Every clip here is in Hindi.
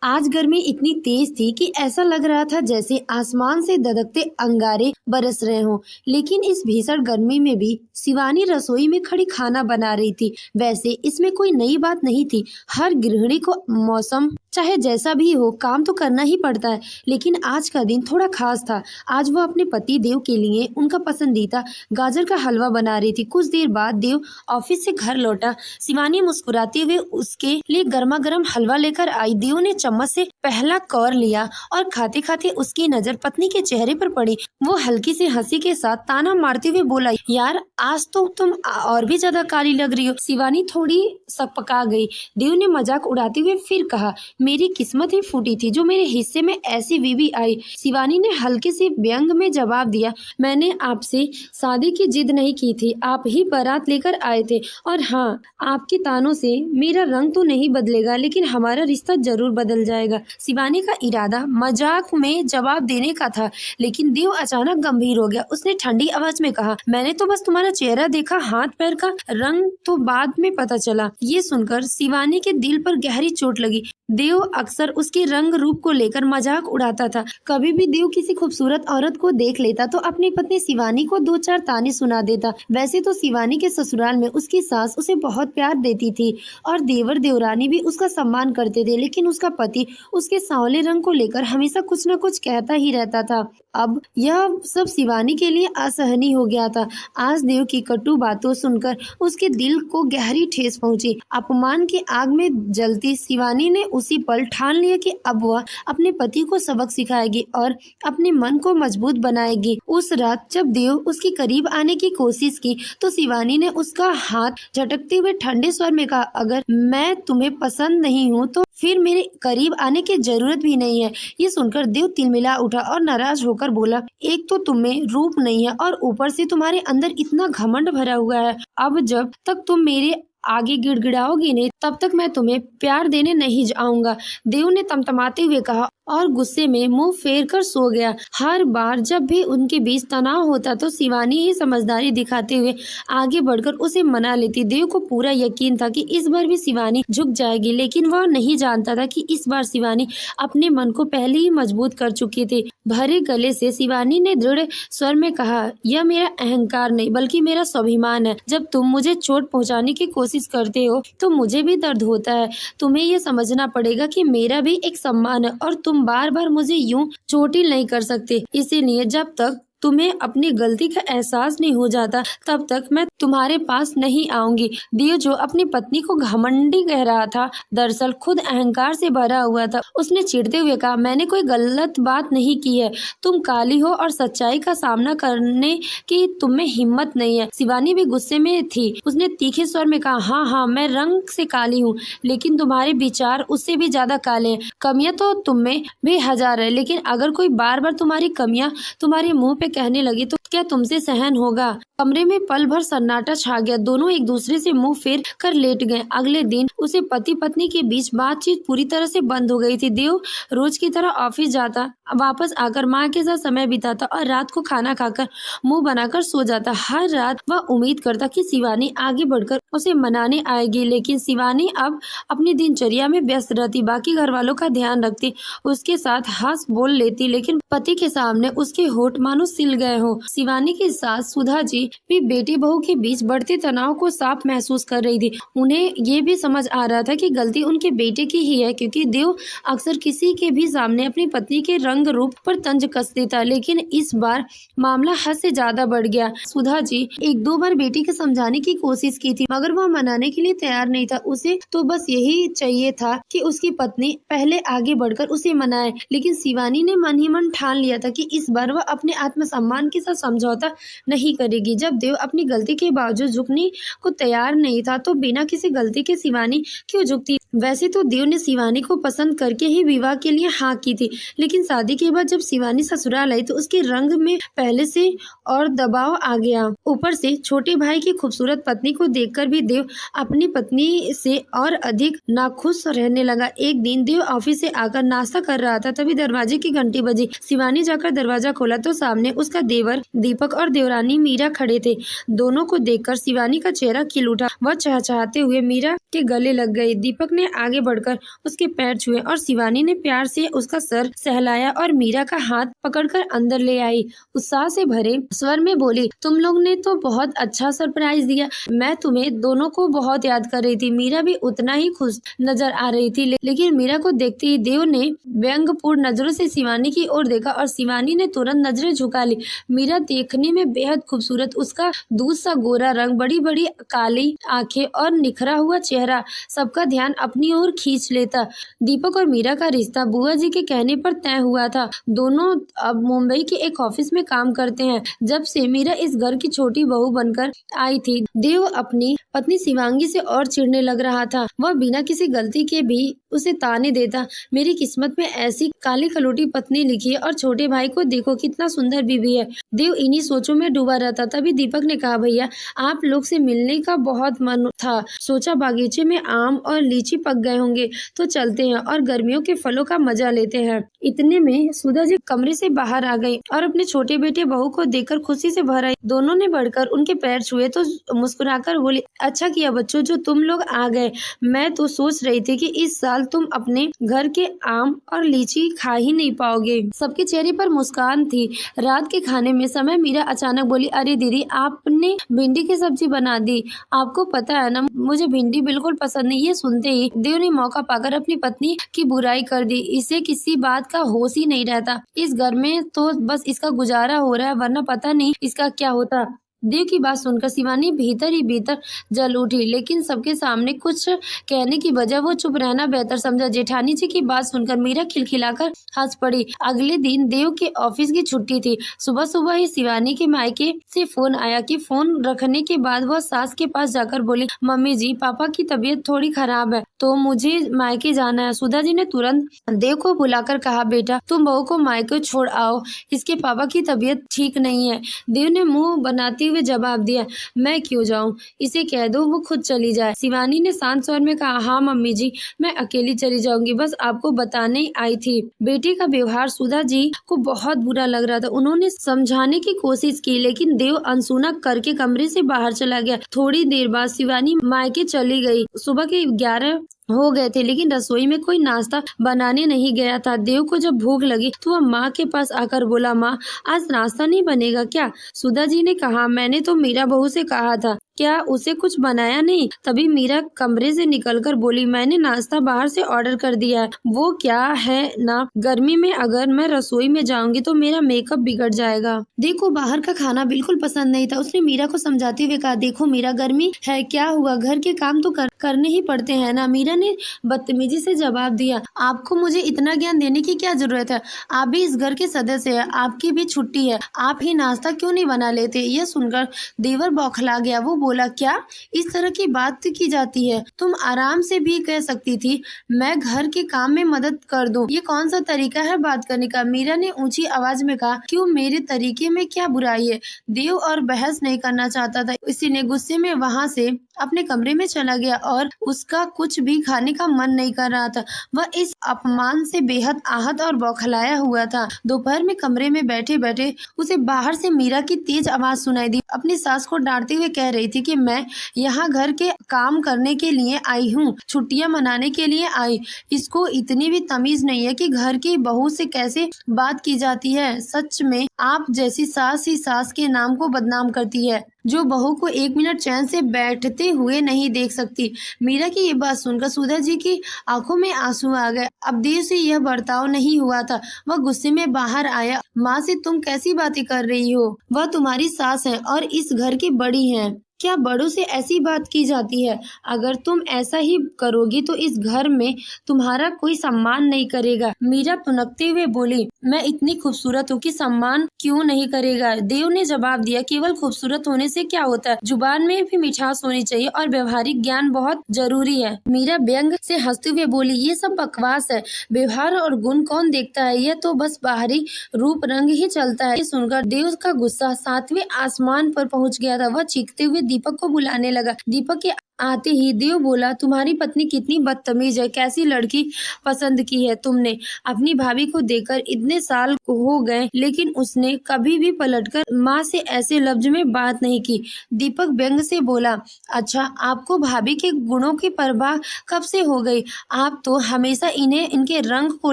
आज गर्मी इतनी तेज थी कि ऐसा लग रहा था जैसे आसमान से धधकते अंगारे बरस रहे हों। लेकिन इस भीषण गर्मी में भी शिवानी रसोई में खड़ी खाना बना रही थी। वैसे इसमें कोई नई बात नहीं थी। हर गृहिणी को मौसम चाहे जैसा भी हो काम तो करना ही पड़ता है। लेकिन आज का दिन थोड़ा खास था। आज वो अपने पति देव के लिए उनका पसंदीदा गाजर का हलवा बना रही थी। कुछ देर बाद देव ऑफिस से घर लौटा। शिवानी मुस्कुराते हुए उसके लिए गर्मा गर्म हलवा लेकर आई। देव ने चम्मच से पहला कौर लिया और खाते खाते उसकी नजर पत्नी के चेहरे पर पड़ी। वो हल्की सी हंसी के साथ ताना मारते हुए बोला, यार आज तो तुम और भी ज्यादा काली लग रही हो। शिवानी थोड़ी सकपका गई। देव ने मजाक उड़ाते हुए फिर कहा, मेरी किस्मत ही फूटी थी जो मेरे हिस्से में ऐसी बीवी आई। शिवानी ने हल्के से व्यंग में जवाब दिया, मैंने आपसे शादी की जिद नहीं की थी, आप ही बारात लेकर आए थे। और हाँ, आपके तानों से मेरा रंग तो नहीं बदलेगा लेकिन हमारा रिश्ता जरूर बदल जाएगा। शिवानी का इरादा मजाक में जवाब देने का था, लेकिन देव अचानक गंभीर हो गया। उसने ठंडी आवाज में कहा, मैंने तो बस तुम्हारा चेहरा देखा, हाथ पैर का रंग तो बाद में पता चला। ये सुनकर शिवानी के दिल पर गहरी चोट लगी। देव अक्सर उसके रंग रूप को लेकर मजाक उड़ाता था। कभी भी देव किसी खूबसूरत औरत को देख लेता तो अपनी पत्नी शिवानी को दो चार ताने सुना देता। वैसे तो शिवानी के ससुराल में उसकी सास उसे बहुत प्यार देती थी और देवर देवरानी भी उसका सम्मान करते थे, लेकिन उसका पति उसके सांवले रंग को लेकर हमेशा कुछ न कुछ कहता ही रहता था। अब यह सब शिवानी के लिए असहनीय हो गया था। आज देव की कटु बातों सुनकर उसके दिल को गहरी ठेस पहुंची। अपमान की आग में जलती शिवानी ने उसी पल ठान लिया कि अब वह अपने पति को सबक सिखाएगी और अपने मन को मजबूत बनाएगी। उस रात जब देव उसके करीब आने की कोशिश की तो शिवानी ने उसका हाथ झटकते हुए ठंडे स्वर में कहा, अगर मैं तुम्हें पसंद नहीं हूँ तो फिर मेरे करीब आने की जरूरत भी नहीं है। ये सुनकर देव तिलमिला उठा और नाराज होकर बोला, एक तो तुम्हें रूप नहीं है और ऊपर से तुम्हारे अंदर इतना घमंड भरा हुआ है। अब जब तक तुम मेरे आगे गिड़गिड़ाओगी नहीं तब तक मैं तुम्हें प्यार देने नहीं जाऊंगा। देव ने तमतमाते हुए कहा और गुस्से में मुंह फेर कर सो गया। हर बार जब भी उनके बीच तनाव होता तो शिवानी ही समझदारी दिखाते हुए आगे बढ़कर उसे मना लेती। देव को पूरा यकीन था कि इस बार भी शिवानी झुक जाएगी, लेकिन वह नहीं जानता था कि इस बार शिवानी अपने मन को पहले ही मजबूत कर चुकी थी। भरे गले से शिवानी ने दृढ़ स्वर में कहा, यह मेरा अहंकार नहीं बल्कि मेरा स्वाभिमान है। जब तुम मुझे चोट पहुंचाने की कोशिश करते हो तो मुझे भी दर्द होता है। तुम्हें यह समझना पड़ेगा कि मेरा भी एक सम्मान है और तुम बार बार मुझे यूं चोटिल नहीं कर सकते। इसीलिए जब तक तुम्हें अपनी गलती का एहसास नहीं हो जाता तब तक मैं तुम्हारे पास नहीं आऊंगी। देव जो अपनी पत्नी को घमंडी कह रहा था दरअसल खुद अहंकार से भरा हुआ था। उसने चिढ़ते हुए कहा, मैंने कोई गलत बात नहीं की है। तुम काली हो और सच्चाई का सामना करने की तुम में हिम्मत नहीं है। शिवानी भी गुस्से में थी। उसने तीखे स्वर में कहा, हाँ हाँ मैं रंग से काली हूँ लेकिन तुम्हारे विचार उससे भी ज्यादा काले हैं। कमियां तो तुम में भी हजार है, लेकिन अगर कोई बार बार तुम्हारी कमियां तुम्हारे मुंह पे कहने लगी तो क्या तुमसे सहन होगा। कमरे में पल भर सन्नाटा छा गया। दोनों एक दूसरे से मुंह फेर कर लेट गए। अगले दिन उसे पति पत्नी के बीच बातचीत पूरी तरह से बंद हो गई थी। देव रोज की तरह ऑफिस जाता, वापस आकर माँ के साथ समय बिताता और रात को खाना खाकर मुंह बनाकर सो जाता। हर रात वह उम्मीद करता कि शिवानी आगे बढ़कर उसे मनाने आएगी, लेकिन शिवानी अब अपनी दिनचर्या में व्यस्त रहती, बाकी घर वालों का ध्यान रखती, उसके साथ हंस बोल लेती, लेकिन पति के सामने उसके होठ मानो सिल गए हो। शिवानी की सास सुधा जी भी बेटी बहू के बीच बढ़ते तनाव को साफ महसूस कर रही थी। उन्हें ये भी समझ आ रहा था कि गलती उनके बेटे की ही है, क्योंकि देव अक्सर किसी के भी सामने अपनी पत्नी के रंग रूप पर तंज कस देता, लेकिन इस बार मामला हद से ज्यादा बढ़ गया। सुधा जी एक दो बार बेटी को समझाने की कोशिश की थी मगर वह मनाने के लिए तैयार नहीं था। उसे तो बस यही चाहिए था कि उसकी पत्नी पहले आगे बढ़कर उसे मनाए, लेकिन शिवानी ने मन ही मन ठान लिया था कि इस बार वह अपने आत्मसम्मान के साथ समझौता नहीं करेगी। जब देव अपनी गलती के बावजूद झुकने को तैयार नहीं था तो बिना किसी गलती के शिवानी क्यों झुकती। वैसे तो देव ने शिवानी को पसंद करके ही विवाह के लिए हाँ की थी, लेकिन शादी के बाद जब शिवानी ससुराल आई तो उसके रंग में पहले से और दबाव आ गया। ऊपर से छोटे भाई की खूबसूरत पत्नी को देखकर भी देव अपनी पत्नी से और अधिक नाखुश रहने लगा। एक दिन देव ऑफिस से आकर नाश्ता कर रहा था, तभी दरवाजे की घंटी बजी। शिवानी जाकर दरवाजा खोला तो सामने उसका देवर दीपक और देवरानी मीरा खड़े थे। दोनों को देखकर शिवानी का चेहरा खिल उठा। वह चहचहाते हुए मीरा के गले लग गई। दीपक ने आगे बढ़कर उसके पैर छुए और शिवानी ने प्यार से उसका सर सहलाया और मीरा का हाथ पकड़कर अंदर ले आई। उत्साह से भरे स्वर में बोली, तुम लोग ने तो बहुत अच्छा सरप्राइज दिया। मैं तुम्हें दोनों को बहुत याद कर रही थी। मीरा भी उतना ही खुश नजर आ रही थी, लेकिन मीरा को देखते ही देव ने व्यंग्यपूर्ण नजरों से शिवानी की ओर देखा और शिवानी ने तुरंत नजरें झुका ली। मीरा देखने में बेहद खूबसूरत, उसका दूध सा गोरा रंग, बड़ी बड़ी काली आंखें और निखरा हुआ चेहरा सबका ध्यान अपनी ओर खींच लेता। दीपक और मीरा का रिश्ता बुआ जी के कहने पर तय हुआ था। दोनों अब मुंबई के एक ऑफिस में काम करते हैं। जब से मीरा इस घर की छोटी बहू बनकर आई थी, देव अपनी पत्नी शिवांगी से और चिढ़ने लग रहा था। वह बिना किसी गलती के भी उसे ताने देता। मेरी किस्मत में ऐसी काली कलोटी पत्नी लिखी है और छोटे भाई को देखो कितना सुंदर बीवी है। देव इन्हीं सोचों में डूबा रहता। तभी दीपक ने कहा, भैया आप लोग से मिलने का बहुत मन था। सोचा बागीचे में आम और लीची पक गए होंगे तो चलते हैं और गर्मियों के फलों का मजा लेते हैं। इतने में सुधा जी कमरे से बाहर आ गई और अपने छोटे बेटे बहू को देखकर खुशी से भर आई। दोनों ने बढ़कर उनके पैर छुए तो मुस्कुराकर बोली, अच्छा किया बच्चों जो तुम लोग आ गए। मैं तो सोच रही थी कि इस साल तुम अपने घर के आम और लीची खा ही नहीं पाओगे। सबके चेहरे पर मुस्कान थी। रात के खाने में समय मीरा अचानक बोली, अरे दीदी आपने भिंडी की सब्जी बना दी। आपको पता है ना मुझे भिंडी बिल्कुल पसंद नहीं। ये सुनते ही देव ने मौका पाकर अपनी पत्नी की बुराई कर दी। इसे किसी बात का होश ही नहीं रहता। इस घर में तो बस इसका गुजारा हो रहा है, वरना पता नहीं इसका क्या होता। देव की बात सुनकर शिवानी भीतर ही भीतर जल उठी, लेकिन सबके सामने कुछ कहने की बजाय वो चुप रहना बेहतर समझा। जेठानी जी की बात सुनकर मीरा खिलखिलाकर हंस पड़ी। अगले दिन देव के ऑफिस की छुट्टी थी। सुबह सुबह ही शिवानी के मायके से फोन आया कि फोन रखने के बाद वह सास के पास जाकर बोली, मम्मी जी पापा की तबीयत थोड़ी खराब है तो मुझे मायके जाना है। सुधा जी ने तुरंत देव को बुलाकर कहा, बेटा तुम बहू को मायके छोड़ आओ, इसके पापा की तबीयत ठीक नहीं है। देव ने मुंह बनाते हुए जवाब दिया, मैं क्यों जाऊं, इसे कह दो वो खुद चली जाए। शिवानी ने शांत स्वर में कहा, हाँ मम्मी जी मैं अकेली चली जाऊंगी, बस आपको बताने आई थी। बेटे का व्यवहार सुधा जी को बहुत बुरा लग रहा था। उन्होंने समझाने की कोशिश की, लेकिन देव अनसुना करके कमरे से बाहर चला गया। थोड़ी देर बाद शिवानी मायके चली गई। सुबह के 11 हो गए थे, लेकिन रसोई में कोई नाश्ता बनाने नहीं गया था। देव को जब भूख लगी तो वह माँ के पास आकर बोला, माँ आज नाश्ता नहीं बनेगा क्या? सुधा जी ने कहा, मैंने तो मीरा बहू से कहा था, क्या उसे कुछ बनाया नहीं? तभी मीरा कमरे से निकलकर बोली, मैंने नाश्ता बाहर से ऑर्डर कर दिया है। वो क्या है ना, गर्मी में अगर मैं रसोई में जाऊंगी तो मेरा मेकअप बिगड़ जाएगा। देखो बाहर का खाना बिल्कुल पसंद नहीं था। उसने मीरा को समझाते हुए कहा, देखो मीरा गर्मी है, क्या हुआ, घर के काम तो करने ही पड़ते हैं ना। मीरा ने बदतमीजी से जवाब दिया, आपको मुझे इतना ज्ञान देने की क्या जरूरत है? आप भी इस घर के सदस्य हैं, आपकी भी छुट्टी है, आप ही नाश्ता क्यों नहीं बना लेते? यह सुनकर देवर बौखला गया। वो बोला, क्या इस तरह की बात की जाती है? तुम आराम से भी कह सकती थी मैं घर के काम में मदद कर दूं। ये कौन सा तरीका है बात करने का? मीरा ने ऊंची आवाज में कहा, क्यों मेरे तरीके में क्या बुराई है? देव और बहस नहीं करना चाहता था, इसीलिए गुस्से में वहां से अपने कमरे में चला गया और उसका कुछ भी खाने का मन नहीं कर रहा था। वह इस अपमान से बेहद आहत और बौखलाया हुआ था। दोपहर में कमरे में बैठे बैठे उसे बाहर से मीरा की तेज आवाज सुनाई दी। अपनी सास को डांटते हुए कह रही थी कि मैं यहाँ घर के काम करने के लिए आई हूँ, छुट्टियां मनाने के लिए आई। इसको इतनी भी तमीज नहीं है कि घर की बहू से कैसे बात की जाती है। सच में आप जैसी सास ही सास के नाम को बदनाम करती है, जो बहू को 1 मिनट चैन से बैठते हुए नहीं देख सकती। मीरा की ये बात सुनकर सुधा जी की आंखों में आंसू आ गए। अब देर से यह बर्ताव नहीं हुआ था। वह गुस्से में बाहर आया, माँ से तुम कैसी बातें कर रही हो? वह तुम्हारी सास है और इस घर की बड़ी है। क्या बड़ों से ऐसी बात की जाती है? अगर तुम ऐसा ही करोगी तो इस घर में तुम्हारा कोई सम्मान नहीं करेगा। मीरा तुनकते हुए बोली, मैं इतनी खूबसूरत हूँ कि सम्मान क्यों नहीं करेगा? देव ने जवाब दिया, केवल खूबसूरत होने से क्या होता है, जुबान में भी मिठास होनी चाहिए और व्यवहारिक ज्ञान बहुत जरूरी है। मीरा व्यंग से हंसते हुए बोली, ये सब बकवास है, व्यवहार और गुण कौन देखता है, यह तो बस बाहरी रूप रंग ही चलता है। ये सुनकर देव का गुस्सा 7वें आसमान पर पहुँच गया था। वह चीखते हुए दीपक को बुलाने लगा। दीपक के आते ही देव बोला, तुम्हारी पत्नी कितनी बदतमीज है, कैसी लड़की पसंद की है तुमने। अपनी भाभी को देखकर इतने साल हो गए लेकिन उसने कभी भी पलटकर माँ से ऐसे लफ्ज में बात नहीं की। दीपक व्यंग से बोला, अच्छा आपको भाभी के गुणों की परवाह कब से हो गई? आप तो हमेशा इन्हें इनके रंग को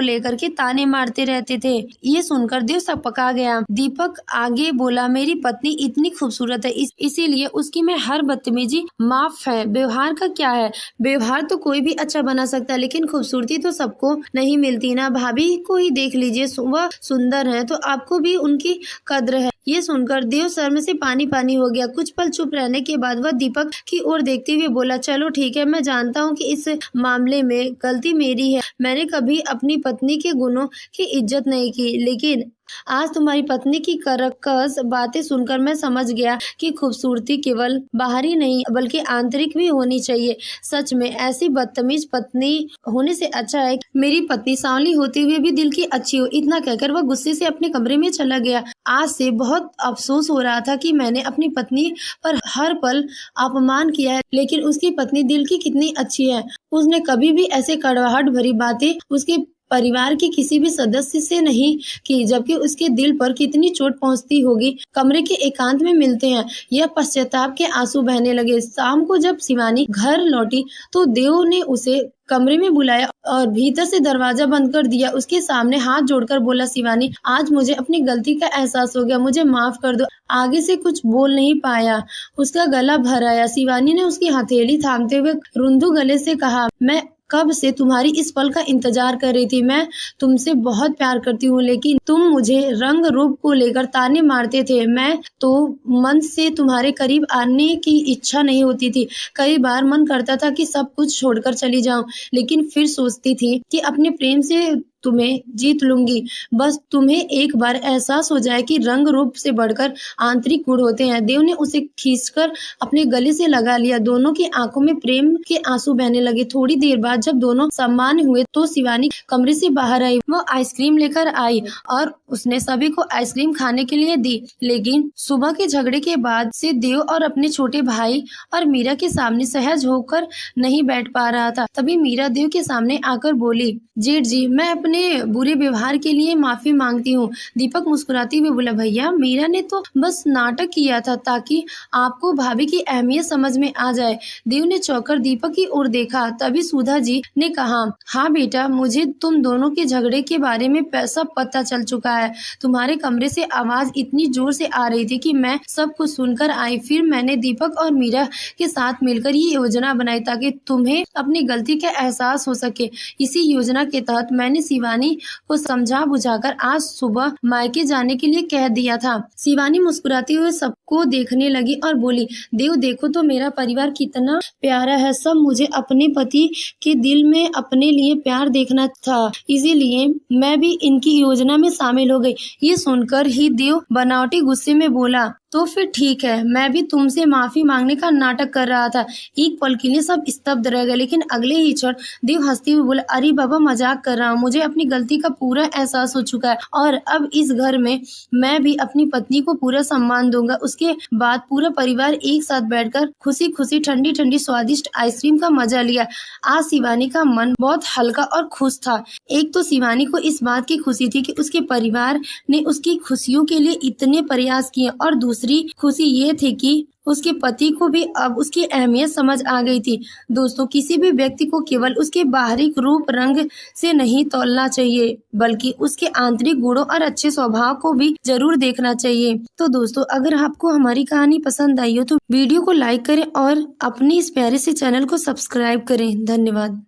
लेकर के ताने मारते रहते थे। ये सुनकर देव सकपका गया। दीपक आगे बोला, मेरी पत्नी इतनी खूबसूरत है इसीलिए उसकी मैं हर बदतमीजी माफ है। व्यवहार का क्या है? व्यवहार तो कोई भी अच्छा बना सकता है लेकिन खूबसूरती तो सबको नहीं मिलती ना। भाभी को ही देख लीजिए, वह सुंदर है तो आपको भी उनकी कद्र है। ये सुनकर देव शर्म से पानी पानी हो गया। कुछ पल चुप रहने के बाद वह दीपक की ओर देखते हुए बोला, चलो ठीक है, मैं जानता हूँ कि इस मामले में गलती मेरी है। मैंने कभी अपनी पत्नी के गुणों की इज्जत नहीं की, लेकिन आज तुम्हारी पत्नी की करकस बातें सुनकर मैं समझ गया कि खूबसूरती केवल बाहरी नहीं बल्कि आंतरिक भी होनी चाहिए। सच में ऐसी बदतमीज पत्नी होने से अच्छा है कि मेरी पत्नी सांवली होते हुए भी दिल की अच्छी हो। इतना कहकर वह गुस्से से अपने कमरे में चला गया। आज से बहुत अफसोस हो रहा था कि मैंने अपनी पत्नी पर हर पल अपमान किया है, लेकिन उसकी पत्नी दिल की कितनी अच्छी है। उसने कभी भी ऐसे कड़वाहट भरी बातें उसके परिवार के किसी भी सदस्य से नहीं की, जबकि उसके दिल पर कितनी चोट पहुंचती होगी। कमरे के एकांत में मिलते हैं, यह पश्चाताप के आंसू बहने लगे। शाम को जब शिवानी घर लौटी तो देव ने उसे कमरे में बुलाया और भीतर से दरवाजा बंद कर दिया। उसके सामने हाथ जोड़कर बोला, शिवानी आज मुझे अपनी गलती का एहसास हो गया, मुझे माफ कर दो। आगे से कुछ बोल नहीं पाया, उसका गला भर आया। शिवानी ने उसकी हथेली थामते हुए रुंधु गले से कहा, मैं कब से तुम्हारी इस पल का इंतजार कर रही थी। मैं तुमसे बहुत प्यार करती हूँ लेकिन तुम मुझे रंग रूप को लेकर ताने मारते थे। मैं तो मन से तुम्हारे करीब आने की इच्छा नहीं होती थी। कई बार मन करता था कि सब कुछ छोड़कर चली जाऊं, लेकिन फिर सोचती थी कि अपने प्रेम से तुम्हें जीत लूंगी। बस तुम्हें एक बार एहसास हो जाए कि रंग रूप से बढ़कर आंतरिक गुण होते हैं। देव ने उसे खींचकर अपने गले से लगा लिया। दोनों की आंखों में प्रेम के आंसू बहने लगे। थोड़ी देर बाद जब दोनों सम्मान हुए तो शिवानी कमरे से बाहर आई। वो आइसक्रीम लेकर आई और उसने सभी को आइसक्रीम खाने के लिए दी। लेकिन सुबह के झगड़े के बाद से देव और अपने छोटे भाई और मीरा के सामने सहज होकर नहीं बैठ पा रहा था। तभी मीरा देव के सामने आकर बोली, जेठ जी मैं अपने बुरे व्यवहार के लिए माफी मांगती हूँ। दीपक मुस्कुराते हुए बोला, भैया मीरा ने तो बस नाटक किया था ताकि आपको भाभी की अहमियत समझ में आ जाए। देव ने चौंकर दीपक की ओर देखा। तभी सुधा जी ने कहा, हाँ बेटा मुझे तुम दोनों के झगड़े के बारे में सब पता चल चुका है। तुम्हारे कमरे से आवाज इतनी जोर से आ रही थी कि मैं सब कुछ सुनकर आई। फिर मैंने दीपक और मीरा के साथ मिलकर ये योजना बनाई ताकि तुम्हें अपनी गलती का एहसास हो सके। इसी योजना के तहत मैंने शिवानी को समझा बुझाकर आज सुबह मायके जाने के लिए कह दिया था। शिवानी मुस्कुराते हुए सबको देखने लगी और बोली, देव देखो तो मेरा परिवार कितना प्यारा है। सब मुझे अपने पति के दिल में अपने लिए प्यार देखना था, इसीलिए मैं भी इनकी योजना में शामिल हो गई। ये सुनकर ही देव बनावटी गुस्से में बोला, तो फिर ठीक है, मैं भी तुमसे माफी मांगने का नाटक कर रहा था। एक पल के लिए सब स्तब्ध रह गए, लेकिन अगले ही क्षण देव हंसते हुए बोला, अरे बाबा मजाक कर रहा हूँ, मुझे अपनी गलती का पूरा एहसास हो चुका है और अब इस घर में मैं भी अपनी पत्नी को पूरा सम्मान दूंगा। उसके बाद पूरा परिवार एक साथ बैठकर खुशी खुशी ठंडी ठंडी स्वादिष्ट आइसक्रीम का मजा लिया। आज शिवानी का मन बहुत हल्का और खुश था। एक तो शिवानी को इस बात की खुशी थी कि उसके परिवार ने उसकी खुशियों के लिए इतने प्रयास किए और दूसरी खुशी ये थी कि उसके पति को भी अब उसकी अहमियत समझ आ गई थी। दोस्तों किसी भी व्यक्ति को केवल उसके बाहरी रूप रंग से नहीं तौलना चाहिए बल्कि उसके आंतरिक गुणों और अच्छे स्वभाव को भी जरूर देखना चाहिए। तो दोस्तों अगर आपको हमारी कहानी पसंद आई हो तो वीडियो को लाइक करें और अपने इस प्यारे से चैनल को सब्सक्राइब करें। धन्यवाद।